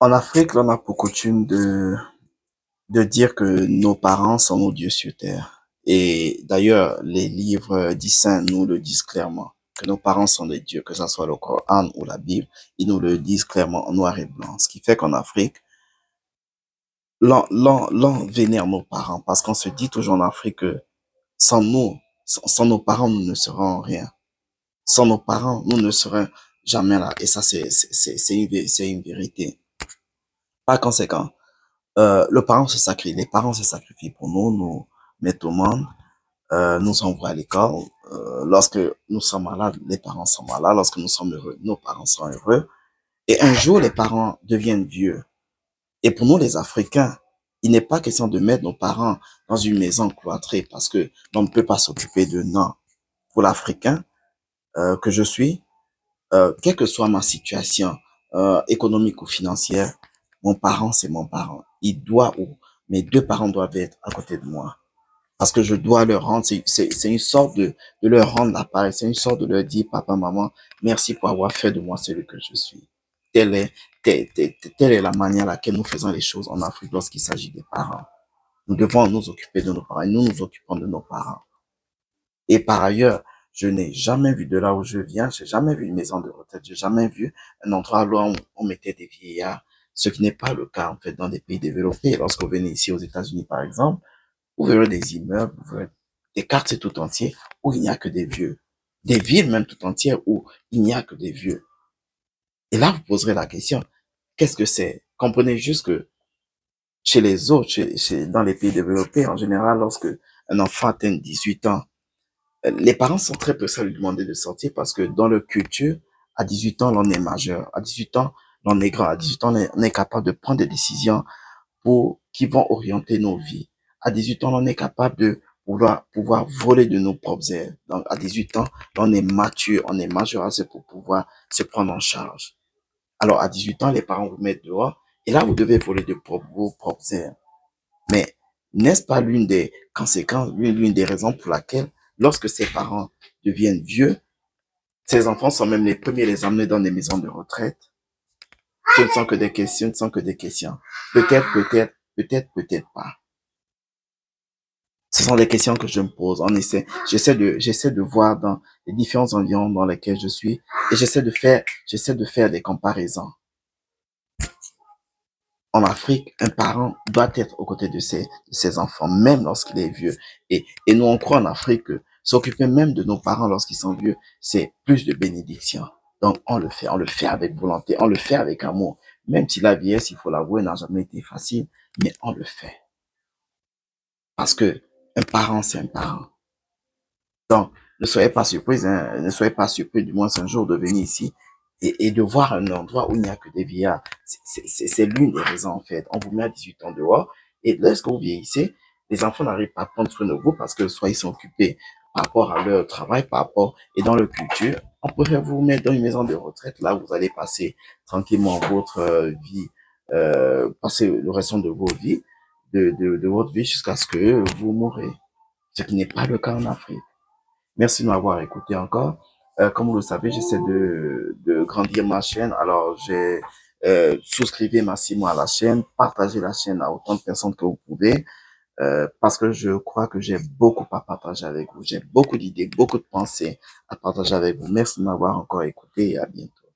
En Afrique, on a pour coutume de dire que nos parents sont nos dieux sur terre. Et d'ailleurs, les livres dits saints nous le disent clairement, que nos parents sont des dieux, que ce soit le Coran ou la Bible, ils nous le disent clairement en noir et blanc. Ce qui fait qu'en Afrique, l'on vénère nos parents parce qu'on se dit toujours en Afrique que sans nous, sans nos parents, nous ne serons rien. Sans nos parents, nous ne serons jamais là. Et ça, c'est une vérité. Par conséquent, les parents se sacrifient pour nous, nous mettent au monde, nous envoient à l'école. Lorsque nous sommes malades, les parents sont malades. Lorsque nous sommes heureux, nos parents sont heureux. Et un jour, les parents deviennent vieux. Et pour nous, les Africains, il n'est pas question de mettre nos parents dans une maison cloîtrée parce que l'on ne peut pas s'occuper de non. Pour l'Africain que je suis, quelle que soit ma situation économique ou financière, mon parent, c'est mon parent. Ou mes deux parents doivent être à côté de moi. Parce que je dois leur rendre, c'est une sorte de leur rendre l'appareil, c'est une sorte de leur dire, papa, maman, merci pour avoir fait de moi celui que je suis. Telle est, telle est la manière à laquelle nous faisons les choses en Afrique lorsqu'il s'agit des parents. Nous devons nous occuper de nos parents et nous nous occupons de nos parents. Et par ailleurs, je n'ai jamais vu de là où je viens, j'ai jamais vu une maison de retraite, j'ai jamais vu un endroit où on mettait des vieillards, ce qui n'est pas le cas en fait dans des pays développés. Lorsque vous venez ici aux États-Unis par exemple, vous verrez des immeubles, vous verrez des quartiers tout entiers où il n'y a que des vieux, des villes même tout entières où il n'y a que des vieux. Et là, vous poserez la question, qu'est-ce que c'est? Comprenez juste que chez les autres, dans les pays développés, en général, lorsque un enfant atteint 18 ans, les parents sont très pressés à lui demander de sortir parce que dans leur culture, à 18 ans, l'on est majeur. À 18 ans, l'on est grand. À 18 ans, on est capable de prendre des décisions qui vont orienter nos vies. À 18 ans, on est capable de pouvoir voler de nos propres ailes. Donc, à 18 ans, on est mature, on est majeur assez pour pouvoir se prendre en charge. Alors, à 18 ans, les parents vous mettent dehors et là, vous devez voler de vos propres ailes. Mais n'est-ce pas l'une des conséquences, l'une des raisons pour laquelle, lorsque ces parents deviennent vieux, ces enfants sont même les premiers à les emmener dans des maisons de retraite? Ce ne sont que des questions, ce ne sont que des questions. Peut-être pas. Ce sont des questions que je me pose. J'essaie de voir dans les différents environnements dans lesquels je suis et j'essaie de faire des comparaisons. En Afrique, un parent doit être aux côtés de ses enfants, même lorsqu'il est vieux. Et nous, on croit en Afrique que s'occuper même de nos parents lorsqu'ils sont vieux, c'est plus de bénédiction. Donc, on le fait avec volonté, on le fait avec amour. Même si la vieillesse, il faut l'avouer, n'a jamais été facile, mais on le fait. Parce que un parent, c'est un parent. Donc, ne soyez pas surpris, hein, ne soyez pas surpris du moins un jour de venir ici et de voir un endroit où il n'y a que des vieillards. C'est l'une des raisons en fait. On vous met à 18 ans dehors et lorsque vous vieillissez, les enfants n'arrivent pas à prendre soin de vous parce que soit ils sont occupés par rapport à leur travail, par rapport et dans leur culture. On préfère vous mettre dans une maison de retraite. Là, vous allez passer tranquillement votre vie, passer le restant de vos vies, de votre vie jusqu'à ce que vous mourrez. Ce qui n'est pas le cas en Afrique. Merci de m'avoir écouté encore. Comme vous le savez, j'essaie de grandir ma chaîne. Alors, j'ai souscrivez massivement à la chaîne, partagez la chaîne à autant de personnes que vous pouvez, parce que je crois que j'ai beaucoup à partager avec vous. J'ai beaucoup d'idées, beaucoup de pensées à partager avec vous. Merci de m'avoir encore écouté et à bientôt.